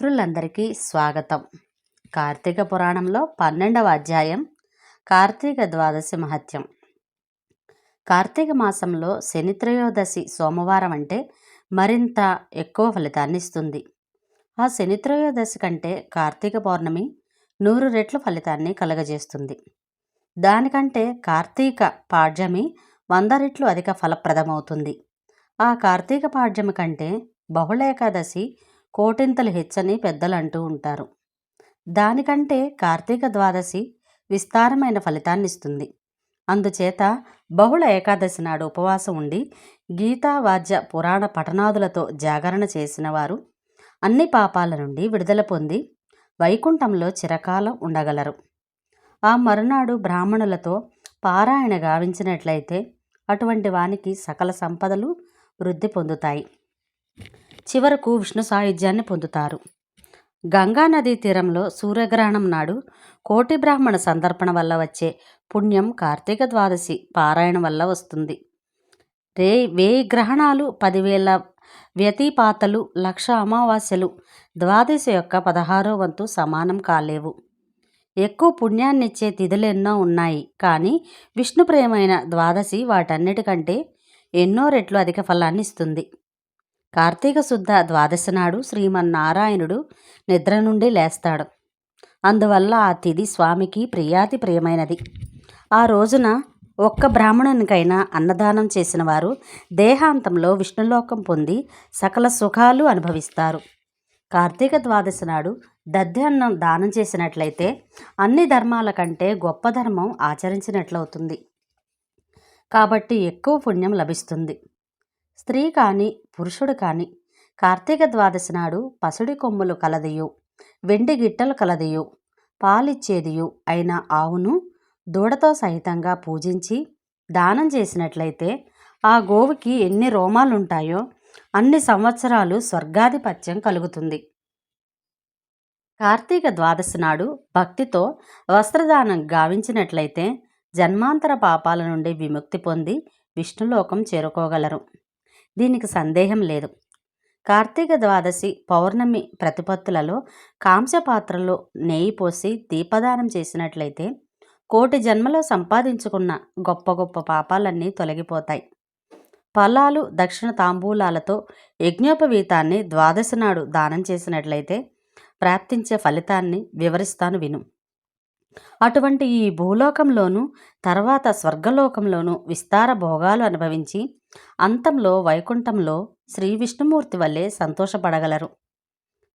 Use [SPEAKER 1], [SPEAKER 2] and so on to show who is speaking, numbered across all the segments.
[SPEAKER 1] మిత్రులందరికీ స్వాగతం. కార్తీక పురాణంలో 12వ అధ్యాయం కార్తీక ద్వాదశి మహత్యం. కార్తీక మాసంలో శని త్రయోదశి సోమవారం అంటే మరింత ఎక్కువ ఫలితాన్ని ఇస్తుంది. ఆ శని త్రయోదశి కంటే కార్తీక పౌర్ణమి 100 రెట్ల ఫలితాన్ని కలగజేస్తుంది. దానికంటే కార్తీక పాడ్యమి 100 రెట్లు అధిక ఫలప్రదమవుతుంది. ఆ కార్తీక పాడ్యమి కంటే బహుళ ఏకాదశి కోటింతలు హెచ్చని పెద్దలు అంటూ ఉంటారు. దానికంటే కార్తీక ద్వాదశి విస్తారమైన ఫలితాన్నిస్తుంది. అందుచేత బహుళ ఏకాదశి నాడు ఉపవాసం ఉండి గీతా వాద్య పురాణ పఠనాదులతో జాగరణ చేసిన వారు అన్ని పాపాల నుండి విడుదల పొంది వైకుంఠంలో చిరకాలం ఉండగలరు. ఆ మరునాడు బ్రాహ్మణులతో పారాయణ గావించినట్లయితే అటువంటి వానికి సకల సంపదలు వృద్ధి పొందుతాయి. చివరకు విష్ణు సాయుధ్యాన్ని పొందుతారు. గంగా నదీ తీరంలో సూర్యగ్రహణం నాడు కోటి బ్రాహ్మణ సందర్పణ వల్ల వచ్చే పుణ్యం కార్తీక ద్వాదశి పారాయణ వల్ల వస్తుంది. 1000 గ్రహణాలు, 10,000 వ్యతిపాతలు, 1,00,000 అమావాస్యలు ద్వాదశి యొక్క 16వ వంతు సమానం కాలేవు. ఎక్కువ పుణ్యాన్నిచ్చే తిథులెన్నో ఉన్నాయి, కానీ విష్ణుప్రియమైన ద్వాదశి వాటన్నిటికంటే ఎన్నో రెట్లు అధిక ఫలాన్ని ఇస్తుంది. కార్తీక శుద్ధ ద్వాదశి నాడు శ్రీమన్నారాయణుడు నిద్ర నుండి లేస్తాడు. అందువల్ల ఆ తిథి స్వామికి ప్రియాతి ప్రియమైనది. ఆ రోజున ఒక్క బ్రాహ్మణునికైనా అన్నదానం చేసిన వారు దేహాంతంలో విష్ణులోకం పొంది సకల సుఖాలు అనుభవిస్తారు. కార్తీక ద్వాదశి నాడు దద్దె అన్నం దానం చేసినట్లయితే అన్ని ధర్మాల కంటే గొప్ప ధర్మం ఆచరించినట్లవుతుంది. కాబట్టి ఎక్కువ పుణ్యం లభిస్తుంది. స్త్రీ కానీ పురుషుడు కానీ కార్తీక ద్వాదశి నాడు పసుడి కొమ్ములు కలదియు, వెండి గిట్టలు కలదియు, పాలిచ్చేదియు అయిన ఆవును దూడతో సహితంగా పూజించి దానం చేసినట్లయితే ఆ గోవుకి ఎన్ని రోమాలుంటాయో అన్ని సంవత్సరాలు స్వర్గాధిపత్యం కలుగుతుంది. కార్తీక ద్వాదశి నాడు భక్తితో వస్త్రదానం గావించినట్లయితే జన్మాంతర పాపాల నుండి విముక్తి పొంది విష్ణులోకం చేరుకోగలరు. దీనికి సందేహం లేదు. కార్తీక ద్వాదశి పౌర్ణమి ప్రతిపత్తులలో కాంస్య పాత్రలో నెయ్యి పోసి దీపదానం చేసినట్లయితే కోటి జన్మలో సంపాదించుకున్న గొప్ప గొప్ప పాపాలన్నీ తొలగిపోతాయి. ఫలాలు, దక్షిణ తాంబూలాలతో యజ్ఞోపవీతాన్ని ద్వాదశి నాడు దానం చేసినట్లయితే ప్రాప్తించే ఫలితాన్ని వివరిస్తాను విను. అటువంటి ఈ భూలోకంలోనూ తర్వాత స్వర్గలోకంలోనూ విస్తార భోగాలు అనుభవించి అంతంలో వైకుంఠంలో శ్రీ విష్ణుమూర్తి వల్లే సంతోషపడగలరు.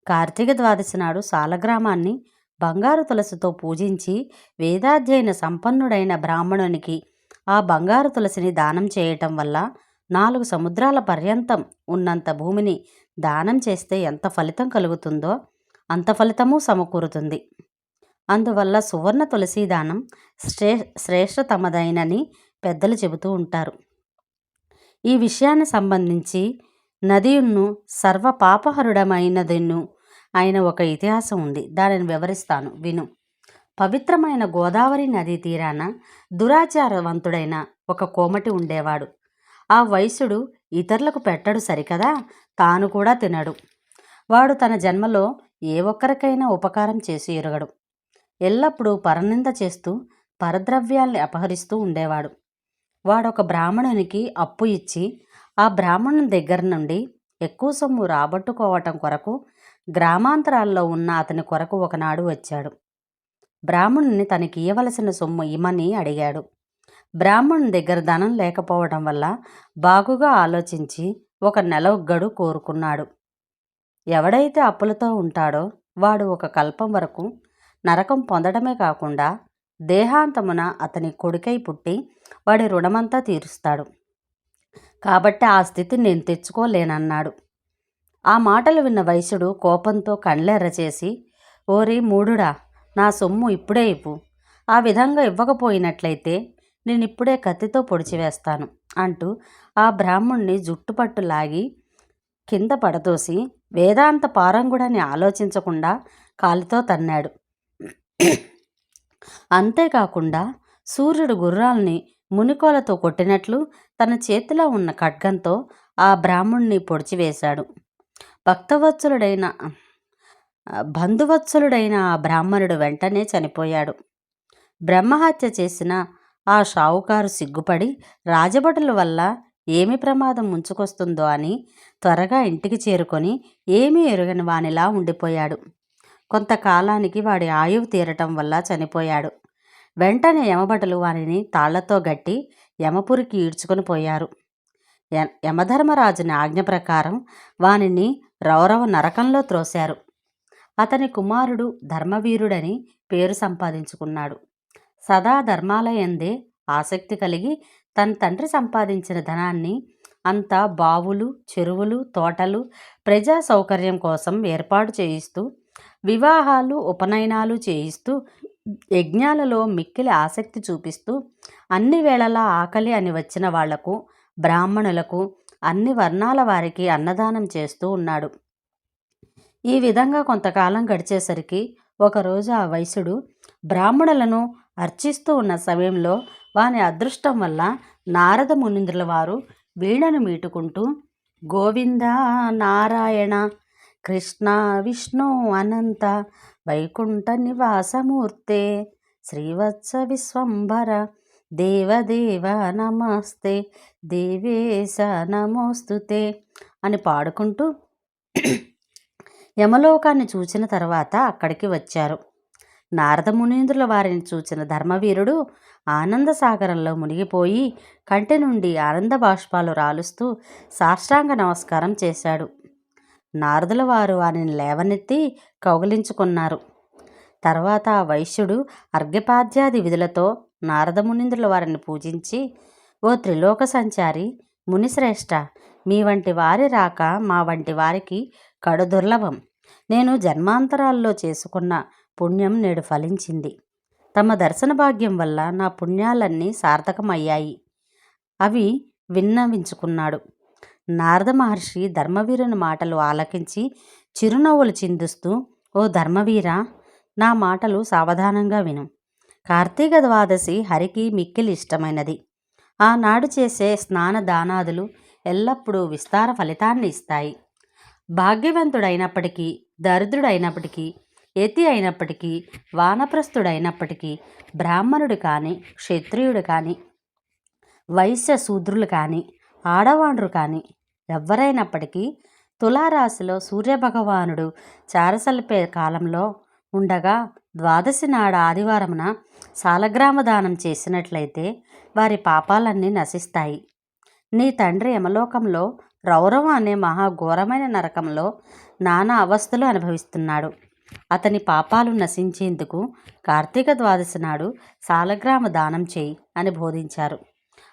[SPEAKER 1] కార్తీక ద్వాదశి నాడు సాలగ్రామాన్ని బంగారు తులసితో పూజించి వేదాధ్యయన సంపన్నుడైన బ్రాహ్మణునికి ఆ బంగారు తులసిని దానం చేయటం వల్ల 4 సముద్రాల పర్యంతం ఉన్నంత భూమిని దానం చేస్తే ఎంత ఫలితం కలుగుతుందో అంత ఫలితము సమకూరుతుంది. అందువల్ల సువర్ణ తులసి దానం శ్రేష్టతమదైనని పెద్దలు చెబుతూ ఉంటారు. ఈ విషయాన్ని సంబంధించి నదియున్ను సర్వ పాపహరుడమైనదిన్ను అయిన ఒక ఇతిహాసం ఉంది. దానిని వివరిస్తాను విను. పవిత్రమైన గోదావరి నదీ తీరాన దురాచారవంతుడైన ఒక కోమటి ఉండేవాడు. ఆ వైశ్యుడు ఇతరులకు పెట్టడు సరికదా, తాను కూడా తినడు. వాడు తన జన్మలో ఏ ఒక్కరికైనా ఉపకారం చేసి ఎరగడు. ఎల్లప్పుడూ పరనింద చేస్తూ పరద్రవ్యాల్ని అపహరిస్తూ ఉండేవాడు. వాడొక బ్రాహ్మణునికి అప్పు ఇచ్చి ఆ బ్రాహ్మణుని దగ్గర నుండి ఎక్కువ సొమ్ము రాబట్టుకోవటం కొరకు గ్రామాంతరాల్లో ఉన్న అతని కొరకు ఒకనాడు వచ్చాడు. బ్రాహ్మణుని తనకి ఇవ్వవలసిన సొమ్ము ఇమ్మని అడిగాడు. బ్రాహ్మణుని దగ్గర ధనం లేకపోవటం వల్ల బాగుగా ఆలోచించి ఒక నెల గడు కోరుకున్నాడు. ఎవడైతే అప్పులతో ఉంటాడో వాడు ఒక కల్పం వరకు నరకం పొందడమే కాకుండా దేహాంతమున అతని కొడుకై పుట్టి వాడి రుణమంతా తీరుస్తాడు. కాబట్టి ఆ స్థితిని నేను తెచ్చుకోలేనన్నాడు. ఆ మాటలు విన్న వైశ్యుడు కోపంతో కళ్ళెర్ర చేసి, ఓరి మూఢుడా, నా సొమ్ము ఇప్పుడే ఇవ్వు, ఆ విధంగా ఇవ్వకపోయినట్లయితే నేనిప్పుడే కత్తితో పొడిచివేస్తాను అంటూ ఆ బ్రాహ్మణ్ణి జుట్టుపట్టు లాగి కింద పడదోసి వేదాంత పారంగుడని ఆలోచించకుండా కాలితో తన్నాడు. అంతేకాకుండా సూర్యుడు గుర్రాల్ని మునికోలతో కొట్టినట్లు తన చేతిలో ఉన్న ఖడ్గంతో ఆ బ్రాహ్మణ్ణి పొడిచివేశాడు. భక్తవత్సలుడైన బంధువత్సలుడైన ఆ బ్రాహ్మణుడు వెంటనే చనిపోయాడు. బ్రహ్మహత్య చేసిన ఆ షావుకారు సిగ్గుపడి రాజభటుల వల్ల ఏమి ప్రమాదం ముంచుకొస్తుందో అని త్వరగా ఇంటికి చేరుకొని ఏమీ ఎరుగని వానిలా ఉండిపోయాడు. కొంతకాలానికి వాడి ఆయువు తీరటం వల్ల చనిపోయాడు. వెంటనే యమభటులు వానిని తాళ్లతో గట్టి యమపురికి ఈడ్చుకొని పోయారు. యమధర్మరాజుని ఆజ్ఞ ప్రకారం వానిని రౌరవ నరకంలో త్రోశారు. అతని కుమారుడు ధర్మవీరుడని పేరు సంపాదించుకున్నాడు. సదా ధర్మాలయందే ఆసక్తి కలిగి తన తండ్రి సంపాదించిన ధనాన్ని అంతా బావులు, చెరువులు, తోటలు, ప్రజా సౌకర్యం కోసం ఏర్పాటు చేయిస్తూ, వివాహాలు, ఉపనయనాలు చేయిస్తూ, యజ్ఞాలలో మిక్కిలి ఆసక్తి చూపిస్తూ, అన్ని వేళలా ఆకలి అని వచ్చిన వాళ్లకు, బ్రాహ్మణులకు, అన్ని వర్ణాల వారికి అన్నదానం చేస్తూ ఉన్నాడు. ఈ విధంగా కొంతకాలం గడిచేసరికి ఒకరోజు ఆ వైశ్యుడు బ్రాహ్మణులను అర్చిస్తూ ఉన్న సమయంలో వాని అదృష్టం వల్ల నారద మునీంద్రుల వారు వీణను మీటుకుంటూ గోవింద నారాయణ కృష్ణ విష్ణు అనంత వైకుంఠ నివాసమూర్తే శ్రీవత్స విశ్వంభర దేవదేవ నమస్తే దేవేశ నమోస్తుతే అని పాడుకుంటూ యమలోకాన్ని చూచిన తర్వాత అక్కడికి వచ్చారు. నారద మునీంద్రుల వారిని చూచిన ధర్మవీరుడు ఆనంద సాగరంలో మునిగిపోయి కంటి నుండి ఆనంద బాష్పాలు రాలుస్తూ సాష్టాంగ నమస్కారం చేశాడు. నారదుల వారు వారిని లేవనెత్తి కౌగిలించుకున్నారు. తర్వాత ఆ వైశ్యుడు అర్ఘ్యపాద్యాది విధులతో నారద మునీంద్రుల వారిని పూజించి, ఓ త్రిలోక సంచారి మునిశ్రేష్ఠ, మీ వంటి వారి రాక మా వంటి వారికి కడు దుర్లభం. నేను జన్మాంతరాల్లో చేసుకున్న పుణ్యం నేడు ఫలించింది. తమ దర్శన భాగ్యం వల్ల నా పుణ్యాలన్నీ సార్థకమయ్యాయి. అవి విన్నవించుకున్నాడు. నారద మహర్షి ధర్మవీరుని మాటలు ఆలకించి చిరునవ్వులు చిందిస్తూ, ఓ ధర్మవీర, నా మాటలు సావధానంగా విను. కార్తీక ద్వాదశి హరికి మిక్కిలి ఇష్టమైనది. ఆనాడు చేసే స్నాన దానాదులు ఎల్లప్పుడూ విస్తార ఫలితాన్ని ఇస్తాయి. భాగ్యవంతుడైనప్పటికీ, దరిద్రుడైనప్పటికీ, యతి అయినప్పటికీ, వానప్రస్థుడైనప్పటికీ, బ్రాహ్మణుడు కానీ, క్షత్రియుడు కానీ, వైశ్య శూద్రులు కానీ, ఆడవాండ్రు కానీ ఎవ్వరైనప్పటికీ తులారాశిలో సూర్యభగవానుడు చారసల్పే కాలంలో ఉండగా ద్వాదశి నాడు ఆదివారమున సాలగ్రామ దానం చేసినట్లయితే వారి పాపాలన్నీ నశిస్తాయి. నీ తండ్రి యమలోకంలో రౌరవం అనే మహాఘోరమైన నరకంలో నానా అవస్థలు అనుభవిస్తున్నాడు. అతని పాపాలు నశించేందుకు కార్తీక ద్వాదశి నాడు సాలగ్రామ దానం చేయి అని బోధించారు.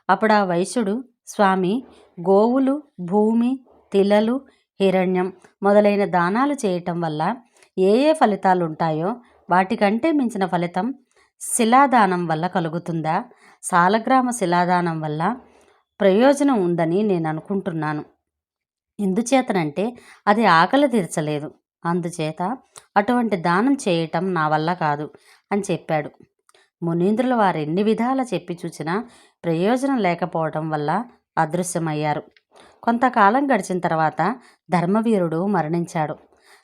[SPEAKER 1] అప్పుడు ఆ వైశ్యుడు, స్వామి, గోవులు, భూమి, తిలలు, హిరణ్యం మొదలైన దానాలు చేయటం వల్ల ఏ ఏ ఫలితాలు ఉంటాయో వాటికంటే మించిన ఫలితం శిలాదానం వల్ల కలుగుతుందా? సాలగ్రామ శిలాదానం వల్ల ప్రయోజనం ఉందని నేను అనుకుంటున్నాను. ఎందుచేతనంటే అది ఆకలి తీర్చలేదు. అందుచేత అటువంటి దానం చేయటం నా వల్ల కాదు అని చెప్పాడు. మునీంద్రుల వారు ఎన్ని విధాలా చెప్పి చూసినా ప్రయోజనం లేకపోవటం వల్ల అదృశ్యమయ్యారు. కొంతకాలం గడిచిన తర్వాత ధర్మవీరుడు మరణించాడు.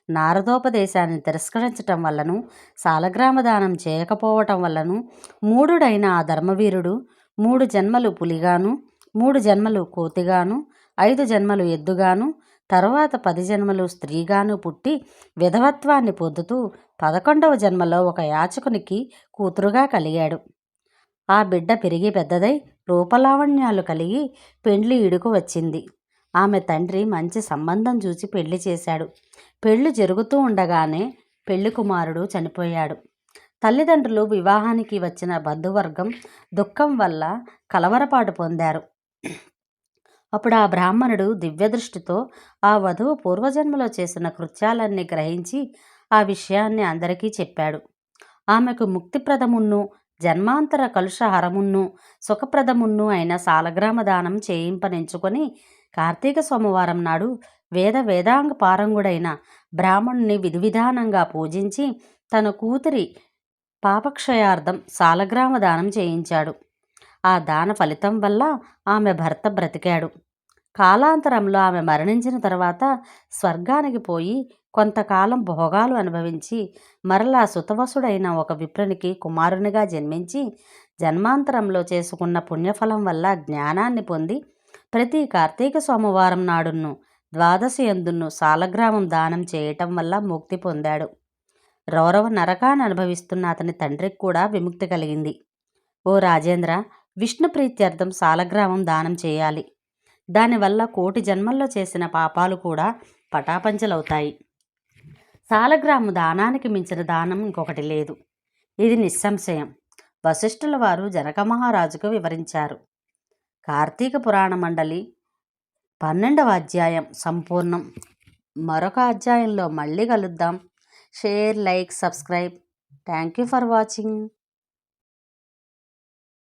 [SPEAKER 1] నారదోపదేశాన్ని తిరస్కరించటం వల్లను, సాలగ్రామ దానం చేయకపోవటం వల్లను మూఢుడైన ఆ ధర్మవీరుడు 3 జన్మలు పులిగాను, 3 జన్మలు కోతిగాను, 5 జన్మలు ఎద్దుగాను, తరువాత 10 జన్మలు స్త్రీగాను పుట్టి విధవత్వాన్ని పొందుతూ 11వ జన్మలో ఒక యాచకునికి కూతురుగా కలిగాడు. ఆ బిడ్డ పెరిగి పెద్దదై రూపలావణ్యాలు కలిగి పెండ్లి ఈడుకు వచ్చింది. ఆమె తండ్రి మంచి సంబంధం చూసి పెళ్లి చేశాడు. పెళ్లి జరుగుతూ ఉండగానే పెళ్లి కుమారుడు చనిపోయాడు. తల్లిదండ్రులు వివాహానికి వచ్చిన బంధువర్గం దుఃఖం వల్ల కలవరపాటు పొందారు. అప్పుడు ఆ బ్రాహ్మణుడు దివ్యదృష్టితో ఆ వధువు పూర్వజన్మలో చేసిన కృత్యాలన్నీ గ్రహించి ఆ విషయాన్ని అందరికీ చెప్పాడు. ఆమెకు ముక్తిప్రదమున్ను, జన్మాంతర కలుషహరమున్ను, సుఖప్రదమున్ను అయిన సాలగ్రామ దానం చేయింపనెంచుకొని కార్తీక సోమవారం నాడు వేదాంగ పారంగుడైన బ్రాహ్మణుని విధివిధానంగా పూజించి తన కూతురి పాపక్షయార్థం సాలగ్రామ దానం చేయించాడు. ఆ దాన ఫలితం వల్ల ఆమె భర్త బ్రతికాడు. కాలాంతరంలో ఆమె మరణించిన తర్వాత స్వర్గానికి పోయి కొంతకాలం భోగాలు అనుభవించి మరలా సుతవసుడైన ఒక విప్రునికి కుమారునిగా జన్మించి జన్మాంతరంలో చేసుకున్న పుణ్యఫలం వల్ల జ్ఞానాన్ని పొంది ప్రతి కార్తీక సోమవారం నాడును ద్వాదశి యందును సాలగ్రామం దానం చేయటం వల్ల ముక్తి పొందాడు. రౌరవ నరకాన్ని అనుభవిస్తున్న అతని తండ్రికి కూడా విముక్తి కలిగింది. ఓ రాజేంద్ర, విష్ణు ప్రీత్యర్థం సాలగ్రామం దానం చేయాలి. దానివల్ల కోటి జన్మల్లో చేసిన పాపాలు కూడా పటాపంచలవుతాయి. సాలగ్రాము దానానికి మించిన దానం ఇంకొకటి లేదు. ఇది నిస్సంశయం. వశిష్ఠుల వారు జనక మహారాజుకు వివరించారు. కార్తీక పురాణ మండలి 12వ అధ్యాయం సంపూర్ణం. మరొక అధ్యాయంలో మళ్ళీ కలుద్దాం. Share, like, subscribe. Thank you for watching.